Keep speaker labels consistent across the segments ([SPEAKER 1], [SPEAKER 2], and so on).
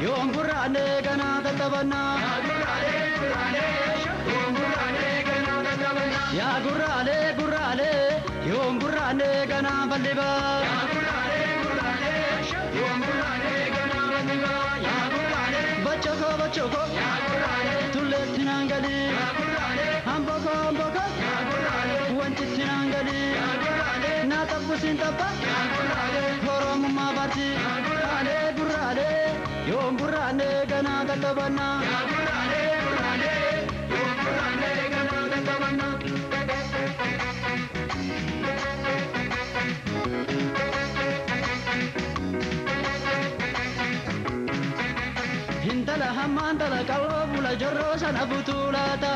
[SPEAKER 1] Yoom gurraane ganaa tattabanaa. Yaa gurraale yoom gurraane ganaa bal'ibaa. Bachoko tulleetti naan galii. Hamboko wancitti naan galii. Naa tabbusiin tabba Oromummaa barti. Gurraale yoom gurraane ganaa tattabanaa. Hintala hammaan tala qal'oo fuula jorroo sana butuulaata.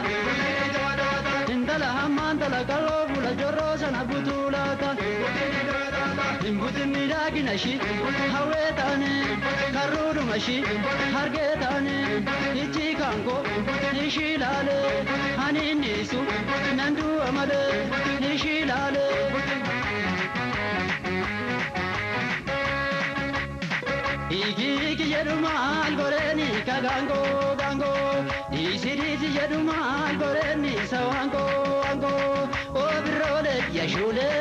[SPEAKER 1] Hintala hammaan tala qal'oo fuula jorroo sana butuulaata. Himbutin miidhagina ishii hawwee taane karruudhuma ishii hargee taane ijji kaankoo ishii ilaale ani innisu nan du'a malee ishii ilaale. Iki jedhu maal goreeni ka gaangoo dhiisi jedhu maal goreeni isa waangoo obirroole yashoolee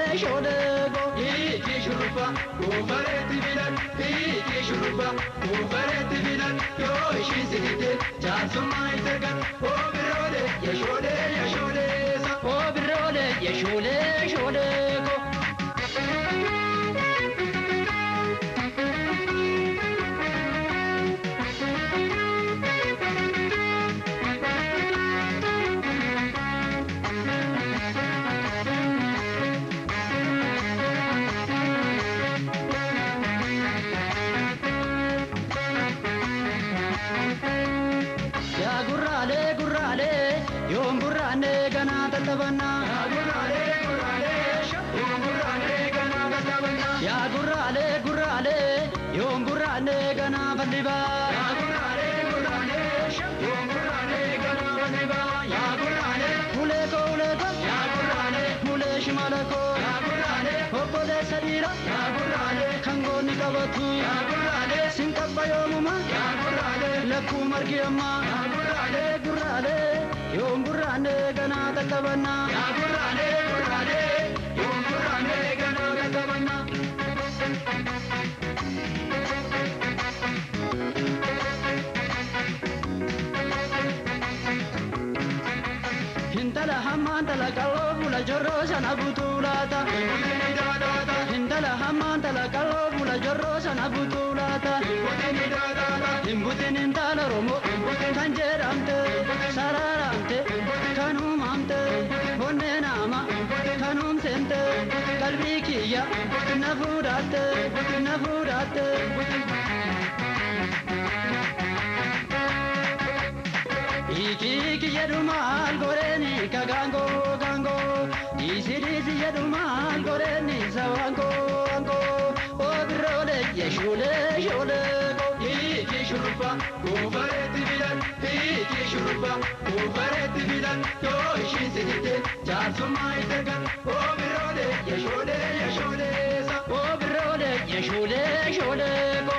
[SPEAKER 1] go iki shurruba kuufareetti filan yoo ishiin sitte jaarsummaa hin ergan obirroole yashoolee go. Gurraale yoom gurraane ganaa tattabanaa. Yaa gurraale yoom gurraane ganaa bal'ibaa. Ulee shimala koo obboleessa dhiira kan goonni qabatu sin qabba yoomuma lakkuu margi ammaa. Gurraale yoom gurraane ganaa tattabanaa. Hintala hammaan tala qal'oo fuula jorroo sana butuulaata. Hintala hammaan tala qal'oo fuula jorroo sana butuulaata. Himbutin intala Oromoo kan jedhamte sararaamte kan uumamte onnee nama kan uumsemte qalbii kiyya na fuudhatte. Iki jedhu maal goreeni ka gaangoo dhiisi jedhu maal goreeni isa waangoo obirroole yashoolee go. Iki shurruba kuufareetti filan yoo ishiin sitte jaarsummaa hin ergan obirroole yashoolee go.